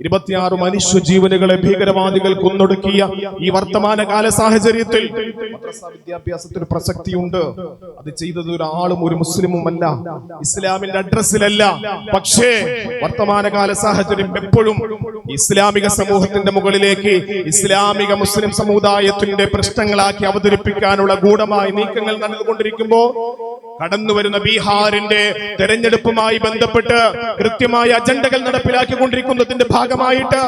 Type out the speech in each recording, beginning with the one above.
26 മനുഷ്യ ജീവനുകളെ ഭീകരവാദികൾ കൊന്നൊടുക്കിയ ഈ വർത്തമാനകാല സാഹചര്യത്തിൽ വിദ്യാഭ്യാസത്തിന് പ്രസക്തിയുണ്ട്. അത് ചെയ്തത് ഒരാളും ഒരു മുസ്ലിമുമല്ല, ഇസ്ലാമിന്റെ അഡ്രസ്സിലല്ല. പക്ഷേ വർത്തമാനകാല സാഹചര്യം എപ്പോഴും ഇസ്ലാമിക സമൂഹത്തിന്റെ മുകളിലേക്ക് ഇസ്ലാമിക മുസ്ലിം സമുദായത്തിന്റെ പ്രശ്നങ്ങളാക്കി അവതരിപ്പിക്കാനുള്ള ഗൂഢമായ നീക്കങ്ങൾ നടന്നുകൊണ്ടിരിക്കുമ്പോ കടന്നുവരുന്ന ബീഹാറിന്റെ തെരഞ്ഞെടുപ്പുമായി ബന്ധപ്പെട്ട് കൃത്യമായ അജണ്ടകൾ നടപ്പിലാക്കിക്കൊണ്ടിരിക്കുന്നതിന്റെ ഭാഗമായിട്ട്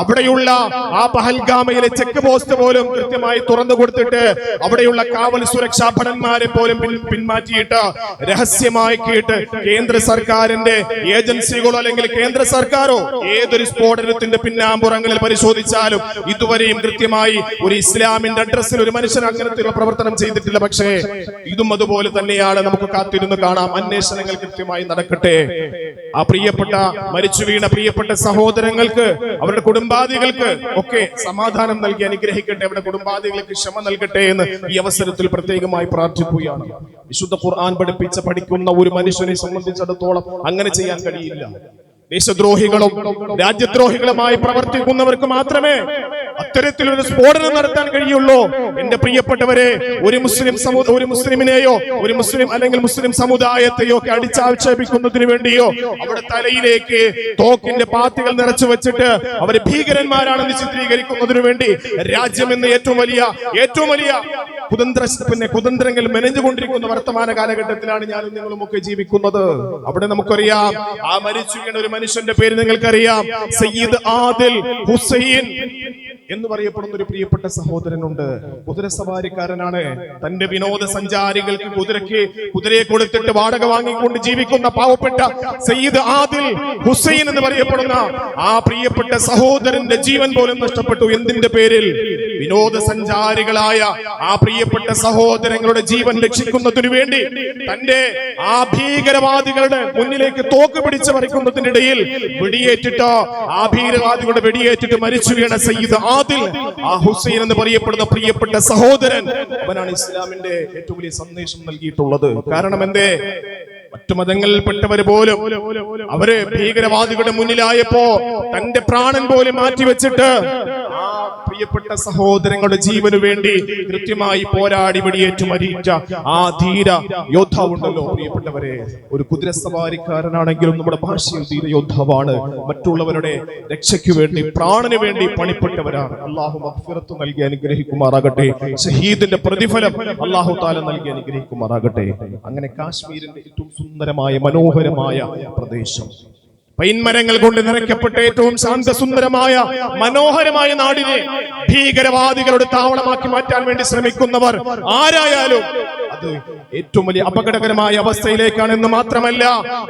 അവിടെയുള്ള ആ പഹൽഗാമയിലെ ചെക്ക് പോസ്റ്റ് പോലും കൃത്യമായി തുറന്നു കൊടുത്തിട്ട് അവിടെയുള്ള കാവൽ സുരക്ഷാ ഭടന്മാരെ പോലും പിന്മാറ്റിയിട്ട് രഹസ്യമാക്കിയിട്ട് കേന്ദ്ര സർക്കാരിന്റെ ഏജൻസികളോ അല്ലെങ്കിൽ കേന്ദ്ര സർക്കാരോ ഏതൊരു സ്ഫോടനത്തിന്റെ പിന്നാമ്പുറങ്ങളിൽ പരിശോധിച്ചാലും ഇതുവരെയും കൃത്യമായി ഒരു ഇസ്ലാമിന്റെ അഡ്രസ്സിൽ ഒരു മനുഷ്യൻ അങ്ങനത്തെയുള്ള പ്രവർത്തനം ചെയ്തിട്ടില്ല. പക്ഷേ ഇതും അതുപോലെ തന്നെയാണ്. നമുക്ക് കാത്തിരുന്ന് കാണാം. അന്വേഷണങ്ങൾ കൃത്യമായി നടക്കട്ടെ. ആ പ്രിയപ്പെട്ട മരിച്ചു വീണ പ്രിയപ്പെട്ട സഹോദരങ്ങൾക്ക്, അവരുടെ കുടുംബാദികൾക്ക് ഒക്കെ സമാധാനം നൽകി അനുഗ്രഹിക്കട്ടെ. അവരുടെ കുടുംബാദികൾക്ക് ക്ഷമ നൽകട്ടെ എന്ന് ഈ അവസരത്തിൽ പ്രത്യേകമായി പ്രാർത്ഥിക്കുകയാണ്. വിശുദ്ധ ഖുർആൻ പഠിക്കുന്ന ഒരു മനുഷ്യനെ സംബന്ധിച്ചിടത്തോളം അങ്ങനെ ചെയ്യാൻ കഴിയില്ല. ദേശദ്രോഹികളും രാജ്യദ്രോഹികളുമായി പ്രവർത്തിക്കുന്നവർക്ക് മാത്രമേ അത്തരത്തിലൊരു സ്ഫോടനം നടത്താൻ കഴിയുള്ളൂ. എന്റെ പ്രിയപ്പെട്ടവരെ, ഒരു മുസ്ലിമിനെയോ ഒരു മുസ്ലിം അല്ലെങ്കിൽ മുസ്ലിം സമുദായത്തെയോ ഒക്കെ അടിച്ചാക്ഷേപിക്കുന്നതിന് വേണ്ടിയോ അവിടെ തലയിലേക്ക് തോക്കിന്റെ പാത്തികൾ നിറച്ചു വെച്ചിട്ട് അവര് ഭീകരന്മാരാണെന്ന് ചിത്രീകരിക്കുന്നതിനു വേണ്ടി രാജ്യം എന്ന ഏറ്റവും വലിയ കുതന്ത്രങ്ങൾ മെനഞ്ഞുകൊണ്ടിരിക്കുന്ന വർത്തമാന കാലഘട്ടത്തിലാണ് ഞാനും നിങ്ങളും ഒക്കെ ജീവിക്കുന്നത്. അവിടെ നമുക്കറിയാം, ആ മരിച്ചു വീണ ഒരു മനുഷ്യന്റെ പേര് നിങ്ങൾക്കറിയാം. സയ്യിദ് ആദിൽ ഹുസൈൻ എന്ന് പറയപ്പെടുന്ന ഒരു പ്രിയപ്പെട്ട സഹോദരനുണ്ട്. കുതിരസവാരിക്കാരനാണ്. തന്റെ വിനോദസഞ്ചാരികൾക്ക് കുതിരയെ കൊടുത്തിട്ട് വാടക വാങ്ങിക്കൊണ്ട് ജീവിക്കുന്ന പാവപ്പെട്ട സയ്യിദ് ആദിൽ ഹുസൈൻ എന്ന് പറയപ്പെടുന്ന ആ പ്രിയപ്പെട്ട സഹോദരന്റെ ജീവൻ പോലും നഷ്ടപ്പെട്ടു. എന്തിന്റെ പേരിൽ? വിനോദസഞ്ചാരികളായ ആ പ്രിയപ്പെട്ട സഹോദരങ്ങളുടെ ജീവൻ രക്ഷിക്കുന്നതിനു വേണ്ടി തന്റെ ആ ഭീകരവാദികളുടെ മുന്നിലേക്ക് തോക്ക് പിടിച്ച് പറിക്കുന്നതിനിടയിൽ വെടിയേറ്റിട്ട് ആ ഭീകരവാദികളുടെ വെടിയേറ്റിട്ട് മരിച്ചു വീണ സയ്യിദ് ആദിൽ ആ ഹുസൈൻ എന്ന് പറയപ്പെടുന്ന പ്രിയപ്പെട്ട സഹോദരൻ, അവനാണ് ഇസ്ലാമിന്റെ ഏറ്റവും വലിയ സന്ദേശം നൽകിയിട്ടുള്ളത്. കാരണം എന്തേ? മറ്റു മതങ്ങളിൽപ്പെട്ടവര് പോലും അവര് ഭീകരവാദികളുടെ മുന്നിലായപ്പോ തന്റെ പ്രാണൻ പോലും മാറ്റിവെച്ചിട്ട് ആ പ്രിയപ്പെട്ട സഹോദരങ്ങളുടെ ജീവന് വേണ്ടി കൃത്യമായി പോരാടി വെടിയേറ്റു മരിച്ച ആ ധീര യോദ്ധാവുണ്ടല്ലോ പ്രിയപ്പെട്ടവരെ. ഒരു കുതിരസവാരിക്കാരനാണെങ്കിലും നമ്മുടെ ഭാഷയിൽ ധീര യോദ്ധാവാണ്. മറ്റുള്ളവരുടെ രക്ഷയ്ക്ക് വേണ്ടി പ്രാണന് വേണ്ടി പണിപ്പെട്ടവരാണ്. അള്ളാഹു മഗ്ഫിറത്ത് നൽകി അനുഗ്രഹിക്കുമാറാകട്ടെ. ഷഹീദിന്റെ പ്രതിഫലം അള്ളാഹു തആല നൽകി അനുഗ്രഹിക്കുമാറാകട്ടെ. അങ്ങനെ കാശ്മീരിന്റെ ഏറ്റവും സുന്ദരമായ മനോഹരമായ പ്രദേശം, പൈൻമരങ്ങൾ കൊണ്ട് നിറയ്ക്കപ്പെട്ട ഏറ്റവും ശാന്തസുന്ദരമായ മനോഹരമായ നാടിനെ ഭീകരവാദികളുടെ താവളമാക്കി മാറ്റാൻ വേണ്ടി ശ്രമിക്കുന്നവർ ആരായാലും അത് ഏറ്റവും വലിയ അപകടകരമായ അവസ്ഥയിലേക്കാണെന്ന് മാത്രമല്ല,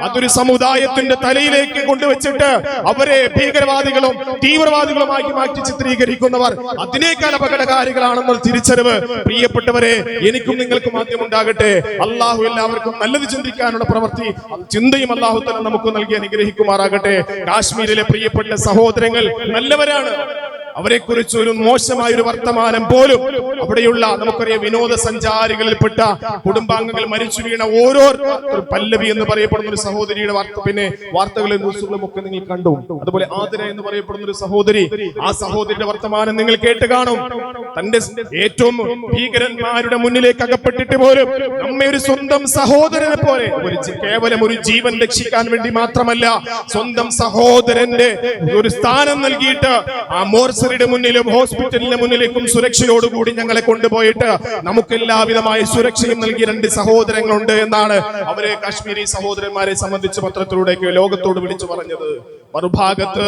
അതൊരു സമുദായത്തിന്റെ തലയിലേക്ക് കൊണ്ടുവച്ചിട്ട് അവരെ ഭീകരവാദികളും തീവ്രവാദികളുമായി മാറ്റി ചിത്രീകരിക്കുന്നവർ അതിനേക്കാൾ അപകടകാരികളാണെന്നുള്ള തിരിച്ചറിവ് പ്രിയപ്പെട്ടവരെ എനിക്കും നിങ്ങൾക്കും ആദ്യം ഉണ്ടാകട്ടെ. അള്ളാഹു എല്ലാവർക്കും നല്ലത് ചിന്തിക്കാനുള്ള ചിന്തയും അള്ളാഹു തആല നമുക്ക് നൽകി അനുഗ്രഹിക്കുമാറാകട്ടെ. കാശ്മീരിലെ പ്രിയപ്പെട്ട സഹോദരങ്ങൾ നല്ലവരാണ്. അവരെ കുറിച്ച് ഒരു മോശമായ ഒരു വർത്തമാനം പോലും അവിടെയുള്ള നമുക്കറിയാം വിനോദസഞ്ചാരികളിൽപ്പെട്ട കുടുംബാംഗങ്ങൾ മരിച്ചു വീണ ഓരോ പല്ലവി എന്ന് പറയപ്പെടുന്ന ഒരു സഹോദരിയുടെ വാർത്തകളും ന്യൂസുകളും ഒക്കെ നിങ്ങൾ കണ്ടു. അതുപോലെ ആതിര എന്ന് പറയപ്പെടുന്ന ഒരു സഹോദരി, ആ സഹോദരിയുടെ വർത്തമാനം നിങ്ങൾ കേട്ട് കാണും. തന്റെ ഏറ്റവും ഭീകരന്മാരുടെ മുന്നിലേക്ക് അകപ്പെട്ടിട്ട് പോലും നമ്മെ ഒരു സ്വന്തം സഹോദരനെ പോലെ കേവലം ഒരു ജീവൻ രക്ഷിക്കാൻ വേണ്ടി മാത്രമല്ല, സ്വന്തം സഹോദരന്റെ ഒരു സ്ഥാനം നൽകിയിട്ട് ആ മോർച്ചറിയുടെ മുന്നിലും ഹോസ്പിറ്റലിന്റെ മുന്നിലേക്കും സുരക്ഷയോടുകൂടി ഞങ്ങളെ കൊണ്ടുപോയിട്ട് നമുക്ക് എല്ലാവിധമായ സുരക്ഷയും നൽകിയ 2 സഹോദരങ്ങളുണ്ട് എന്നാണ് അവരെ കാശ്മീരി സഹോദരന്മാരെ സംബന്ധിച്ച് പത്രത്തിലൂടെയൊക്കെ ലോകത്തോട് വിളിച്ചു പറഞ്ഞത്. മറുഭാഗത്ത്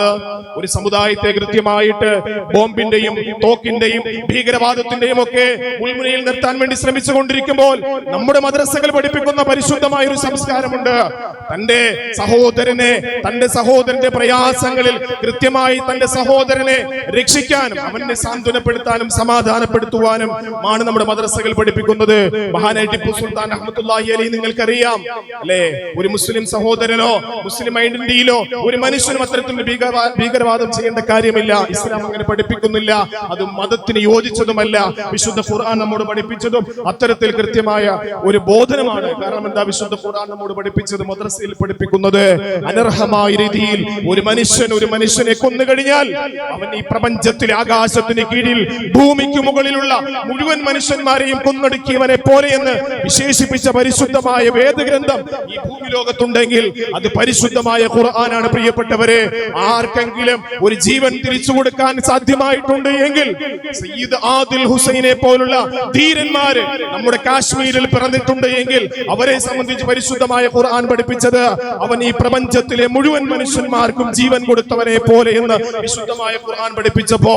ഒരു സമുദായത്തെ കൃത്യമായിട്ട് ബോംബിന്റെയും തോക്കിന്റെയും ഭീകരവാദത്തിന്റെയും ഒക്കെ മുൾമുനയിൽ നിർത്താൻ വേണ്ടി ശ്രമിച്ചുകൊണ്ടിരിക്കുമ്പോൾ നമ്മുടെ മദ്രസകൾ പഠിപ്പിക്കുന്ന പരിശുദ്ധമായ ഒരു സംസ്കാരമുണ്ട്. തന്റെ സഹോദരന്റെ പ്രയാസങ്ങളിൽ കൃത്യമായി തന്റെ സഹോദരനെ രക്ഷിക്കാനും അവനെ സാന്ത്വനപ്പെടുത്താനും സമാധാനപ്പെടുത്തുവാനും ആണ് നമ്മുടെ മദ്രസകൾ പഠിപ്പിക്കുന്നത്. മഹാനായ ടിപ്പു സുൽത്താൻ റഹ്മത്തുള്ളാഹി അലൈഹി നിങ്ങൾക്കറിയാം അല്ലേ? ഒരു മുസ്ലിം സഹോദരനോ മുസ്ലിം ഐഡന്റിറ്റിയിലോ ഒരു മനുഷ്യ മനുഷ്യനും അത്തരത്തിൽ ഭീകരവാദം ചെയ്യേണ്ട കാര്യമില്ല. ഇസ്ലാം അങ്ങനെ പഠിപ്പിക്കുന്നില്ല. അത് മതത്തിന് യോജിച്ചതുമല്ല. വിശുദ്ധ ഖുർആൻ നമ്മോട് പഠിപ്പിച്ചതും അത്തരത്തിൽ കൃത്യമായ ഒരു ബോധനമാണ്. കാരണം എന്താ, വിശുദ്ധ ഖുർആൻ നമ്മോട് പഠിപ്പിച്ചത്, മദ്രസയിൽ പഠിപ്പിക്കുന്നത്, അനർഹമായ രീതിയിൽ ഒരു മനുഷ്യനെ കൊന്നു കഴിഞ്ഞാൽ അവൻ ഈ പ്രപഞ്ചത്തിലെ ആകാശത്തിന് കീഴിൽ ഭൂമിക്ക് മുകളിലുള്ള മുഴുവൻ മനുഷ്യന്മാരെയും കൊന്നൊടുക്കിയവനെ പോലെയെന്ന് വിശേഷിപ്പിച്ച പരിശുദ്ധമായ വേദഗ്രന്ഥം ഈ ഭൂമി ലോകത്തുണ്ടെങ്കിൽ അത് പരിശുദ്ധമായ ഖുർആനാണ്. പ്രിയപ്പെട്ടവരെ, ആർക്കെങ്കിലും ഒരു ജീവൻ തിരിച്ചു കൊടുക്കാൻ സാധ്യമായിട്ടുണ്ട് എങ്കിൽ സയ്യിദ് ആദിൽ ഹുസൈനെ പോലുള്ള ധീരന്മാര് നമ്മുടെ കാശ്മീരിൽ പിറന്നിട്ടുണ്ട് എങ്കിൽ അവരെ സംബന്ധിച്ച് പരിശുദ്ധമായ ഖുർആൻ പഠിപ്പിച്ചത് അവൻ ഈ പ്രപഞ്ചത്തിലെ മുഴുവൻ മനുഷ്യന്മാർക്കും ജീവൻ കൊടുത്തവനെ പോലെ എന്ന് വിശുദ്ധമായ ഖുർആൻ പഠിപ്പിച്ചപ്പോ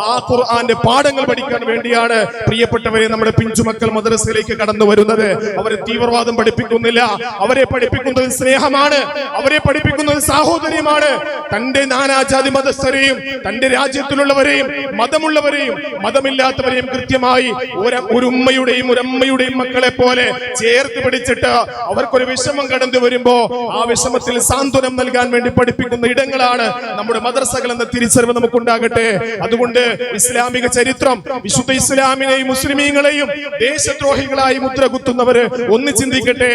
ആ ഖുർആന്റെ പാഠങ്ങൾ പഠിക്കാൻ വേണ്ടിയാണ് പ്രിയപ്പെട്ടവരെ നമ്മുടെ പിഞ്ചുമക്കൾ മദ്രസയിലേക്ക് കടന്നു വരുന്നത്. അവരെ തീവ്രവാദം പഠിപ്പിക്കുന്നില്ല. അവരെ പഠിപ്പിക്കുന്നത് സ്നേഹമാണ്. അവരെ പഠിപ്പിക്കുന്നത് സാഹോദര്യമാണ്. തന്റെ നാനാജാതി മതസ്ഥരെയും തന്റെ രാജ്യത്തിലുള്ളവരെയും മതമുള്ളവരെയും മതമില്ലാത്തവരെയും കൃത്യമായി ഒരു ഉമ്മയുടെയും ഒരു അമ്മയുടെയും മക്കളെ പോലെ ചേർത്ത് പിടിച്ചിട്ട് അവർക്കൊരു വിഷമം കടന്നു വരുമ്പോ ആ വിഷമത്തിൽ സാന്ത്വനം നൽകാൻ വേണ്ടി പഠിപ്പിക്കുന്ന ഇടങ്ങളാണ് നമ്മുടെ മദ്രസകൾ എന്ന തിരിച്ചറിവ് നമുക്കുണ്ടാകട്ടെ. അതുകൊണ്ട് ഇസ്ലാമിക ചരിത്രം, വിശുദ്ധ ഇസ്ലാമിനെയും മുസ്ലിമീങ്ങളെയും ദേശദ്രോഹികളായി മുദ്ര കുത്തുന്നവര് ഒന്ന് ചിന്തിക്കട്ടെ.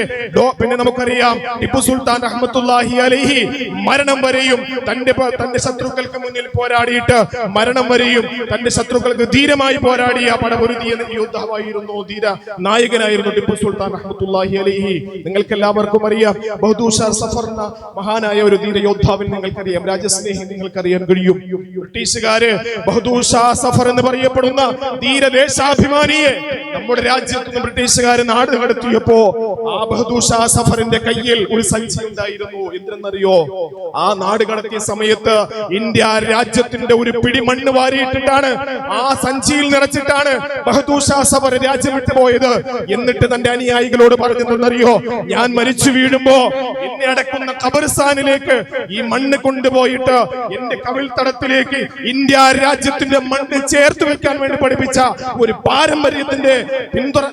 പിന്നെ നമുക്കറിയാം, ടിപ്പു സുൽത്താൻ റഹ്മത്തുള്ളാഹി അലൈഹി മരണം വരെയും തന്റെ ശത്രുക്കൾക്ക് മുന്നിൽ പോരാടിയിട്ട് മരണം വരെയും തന്റെ ശത്രുക്കൾക്ക് ധീരമായി പോരാടിയ പടപൊരുതിയ യോദ്ധാവായിരുന്നു, ധീര നായകനായിരുന്നു ടിപ്പു സുൽത്താൻ റഹ്മത്തുള്ളാഹി അലൈഹി. നിങ്ങൾക്ക് എല്ലാവർക്കും അറിയാം, ബഹദൂർ ഷാ സഫർ എന്ന മഹാനായ ഒരു ധീര യോദ്ധാവിന് നിങ്ങൾക്കറിയാം, രാജ്യസ്നേഹി നിങ്ങൾക്കറിയാൻ കഴിയും. ബ്രിട്ടീഷുകാര് ബഹദൂർ ഷാ സഫർ എന്ന് പറയപ്പെടുന്ന ധീരദേശാഭിമാനിയെ നമ്മുടെ രാജ്യത്ത് നിന്ന് ബ്രിട്ടീഷുകാര് നാട് കടത്തിയപ്പോ ആ ബഹദൂർ ഷാ സഫറിന്റെ കയ്യിൽ ഒരു സഞ്ചി ഉണ്ടായിരുന്നു. എന്തെന്നറിയോ? ആ നാട് കടത്തിയ സമയത്ത് ഇന്ത്യ രാജ്യത്തിന്റെ ഒരു പിടി മണ്ണ് വാരിയിട്ടിട്ടാണ്, ആ സഞ്ചിയിൽ നിറച്ചിട്ടാണ് ബഹദൂർ ഷാ സഫർ രാജ്യം വിട്ടുപോയത്. എന്നിട്ട് തന്റെ അനുയായികളോട് പറഞ്ഞെന്നറിയോ, ഞാൻ മരിച്ചു വീഴുമ്പോ എന്നെ അടക്കുന്ന ഖബർസ്ഥാനിലേക്ക് ഈ മണ്ണ് കൊണ്ടുപോയിട്ട് എന്റെ കവിൾത്തടത്തിലേക്ക് ഇന്ത്യ രാജ്യത്തിന്റെ മണ്ണ് ചേർത്ത് വെക്കാൻ വേണ്ടി പഠിപ്പിച്ച ഒരു പാരമ്പര്യത്തിന്റെ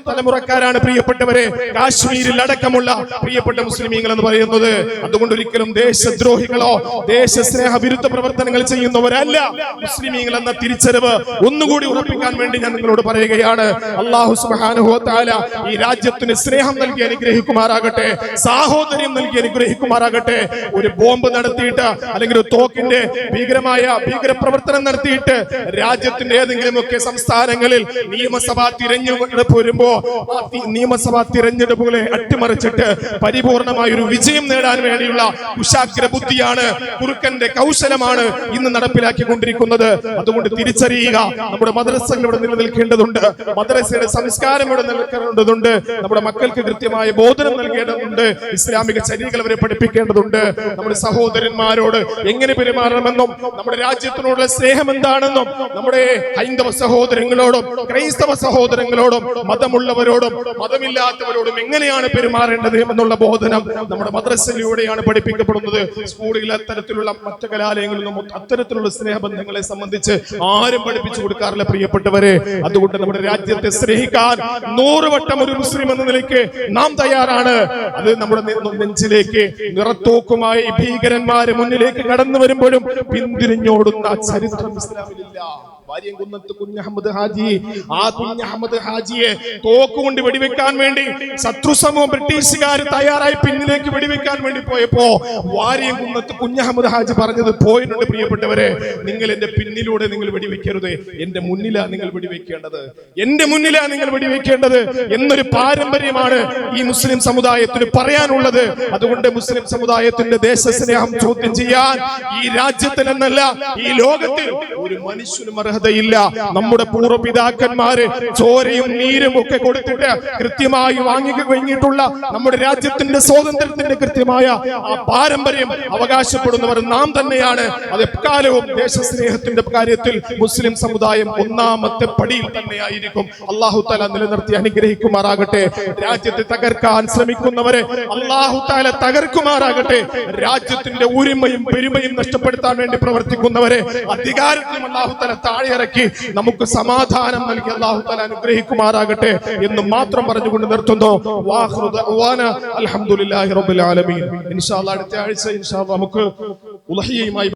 തലമുറക്കാരാണ് പ്രിയപ്പെട്ടവരെ കാശ്മീരിൽ അടക്കമുള്ള പ്രിയപ്പെട്ട മുസ്ലിമീങ്ങൾ എന്ന് പറയുന്നത്. അതുകൊണ്ട് ഒരിക്കലും ദേശദ്രോഹികളോ ദേശസ്നേഹ വിരുദ്ധ പ്രവർത്തനങ്ങൾ ചെയ്യുന്നവരല്ല മുസ്ലിമീങ്ങൾ എന്ന തിരിച്ചറിവ് ഒന്നുകൂടി ഉറപ്പിക്കാൻ വേണ്ടി ഞാൻ നിങ്ങളോട് പറയുകയാണ്. അല്ലാഹു സുബ്ഹാനഹു വ തആല ഈ രാജ്യത്തിന് സ്നേഹം നൽകി അനുഗ്രഹിക്കുമാറാകട്ടെ, സാഹോദര്യം നൽകി അനുഗ്രഹിക്കുമാറാകട്ടെ. ഒരു ബോംബ് നടത്തിയിട്ട് അല്ലെങ്കിൽ ഒരു തോക്കിന്റെ ഭീകര പ്രവർത്തനം നടത്തിയിട്ട് രാജ്യത്തിന്റെ ഏതെങ്കിലുമൊക്കെ സംസ്ഥാനങ്ങളിൽ നിയമസഭാ തിരഞ്ഞെടുപ്പ് വരുമ്പോ ആ നിയമസഭാ തിരഞ്ഞെടുപ്പുകളെ അട്ടിമറിച്ചിട്ട് പരിപൂർണമായ ഒരു വിജയം നേടാൻ വേണ്ടിയുള്ള കുശാഗ്ര ബുദ്ധിയാണ്, കുറുക്കന്റെ കൗശലമാണ് ഇന്ന് നടപ്പിലാക്കിക്കൊണ്ടിരിക്കുന്നത്. അതുകൊണ്ട് തിരിച്ചറിയുക, നമ്മുടെ മദ്രസകൾ ഇവിടെ നിലനിൽക്കേണ്ടതുണ്ട്, മദ്രസയുടെ സംസ്കാരം ഇവിടെ നിലനിൽക്കേണ്ടതുണ്ട്, നമ്മുടെ മക്കൾക്ക് കൃത്യമായ ബോധനം നൽകേണ്ടതുണ്ട്, ഇസ്ലാമിക ചര്യകൾ അവരെ പഠിപ്പിക്കേണ്ടതുണ്ട്. നമ്മുടെ സഹോദരന്മാരോട് എങ്ങനെ പെരുമാറണമെന്നും നമ്മുടെ രാജ്യത്തിനോടുള്ള സ്നേഹം എന്താണെന്നും നമ്മുടെ ഹൈന്ദവ സഹോദരങ്ങളോടും ക്രൈസ്തവ സഹോദരങ്ങളോടും മതമുള്ളവരോടും മതമില്ലാത്തവരോടും എങ്ങനെയാണ് പെരുമാറേണ്ടത് എന്നുള്ള ബോധനം നമ്മുടെ മദ്രസയിലൂടെയാണ് പഠിപ്പിക്കപ്പെടുന്നത്. സ്കൂളുകളിൽ അത്തരത്തിലുള്ള മറ്റു കലാലയങ്ങളിലും അത്തരത്തിലുള്ള സ്നേഹബന്ധങ്ങളെ സംബന്ധിച്ച് ആരും പഠിപ്പിച്ചു കൊടുക്കാറില്ല പ്രിയപ്പെട്ടവരെ. അതുകൊണ്ട് നമ്മുടെ രാജ്യത്തെ സ്നേഹിക്കാൻ 100 വട്ടം ഒരു മുസ്ലിം എന്ന നിലയ്ക്ക് നാം തയ്യാറാണ്. അത് നമ്മുടെ നെഞ്ചിലേക്ക് നിറത്തോക്കുമായി ഭീകരന്മാരെ മുന്നിലേക്ക് കടന്നു വരുമ്പോഴും പിന്തിരിഞ്ഞോടുന്ന ചരിത്രം ഇസ്ലാമിലില്ല. വാര്യംകുന്നത്ത് കുഞ്ഞഹമ്മദ് ഹാജി, ആ കുഞ്ഞഹമ്മദ് ഹാജിയെ തോക്കുകൊണ്ട് വെടിവെക്കാൻ വേണ്ടി ശത്രു സമൂഹം ബ്രിട്ടീഷുകാർ തയ്യാറായി പിന്നിലേക്ക് വെടിവെക്കാൻ വേണ്ടി പോയപ്പോ വാര്യംകുന്നത്ത് കുഞ്ഞഹമ്മദ് ഹാജി പറഞ്ഞത് പോയിട്ടുണ്ട് പ്രിയപ്പെട്ടവരെ, നിങ്ങൾ എന്റെ പിന്നിലൂടെ നിങ്ങൾ വെടിവെക്കരുത്, എന്റെ മുന്നിലാ നിങ്ങൾ വെടിവെക്കേണ്ടത്, എന്റെ മുന്നിലാ നിങ്ങൾ വെടിവെക്കേണ്ടത് എന്നൊരു പാരമ്പര്യമാണ് ഈ മുസ്ലിം സമുദായത്തിന് പറയാനുള്ളത്. അതുകൊണ്ട് മുസ്ലിം സമുദായത്തിന്റെ ദേശസ്നേഹം ചോദ്യം ചെയ്യാൻ ഈ രാജ്യത്തിൽ എന്നല്ല ഈ ലോകത്തിൽ ഒരു മനുഷ്യനും അർഹതയില്ല. നമ്മുടെ പൂർവ്വപിതാക്കന്മാര് ചോരയും നീരും ഒക്കെ കൊടുത്തിട്ട് കൃത്യമായി വാങ്ങിയിട്ടുള്ള നമ്മുടെ രാജ്യത്തിന്റെ സ്വാതന്ത്ര്യത്തിന്റെ കൃത്യമായ ആ പാരമ്പര്യം അവകാശപ്പെടുന്നവർ നാം തന്നെയാണ്. അത് എക്കാലവും ദേശസ്നേഹത്തിന്റെ കാര്യത്തിൽ മുസ്ലിം സമുദായം ഒന്നാമത്തെ പടിയിൽ തന്നെയായിരിക്കും. അല്ലാഹു തആല നിലനിർത്തി അനുഗ്രഹിക്കുമാറാകട്ടെ. രാജ്യത്തെ തകർക്കാൻ ശ്രമിക്കുന്നവരെ അല്ലാഹു തആല തകർക്കുമാറാകട്ടെ. രാജ്യത്തിന്റെ ഉരിമയും പെരുമയും നഷ്ടപ്പെടുത്താൻ വേണ്ടി പ്രവർത്തിക്കുന്നവരെ അധികാരത്തിൽ അല്ലാഹു തആല താഴെയിറക്കി നമുക്ക് സമാധാനം നൽകി അല്ലാഹു തആല അനുഗ്രഹിക്കുമാറാകട്ടെ എന്ന് മാത്രം പറഞ്ഞുകൊണ്ട് നിർത്തുന്നു. വാഖിറു ദഅവാന അൽഹംദുലില്ലാഹി റബ്ബിൽ ആലമീൻ. ഇൻഷാ അല്ലാഹ് അടുത്ത ആഴ്ച ഇൻഷാ അല്ലാഹ് നമുക്ക് ഉളഹിയയുമായി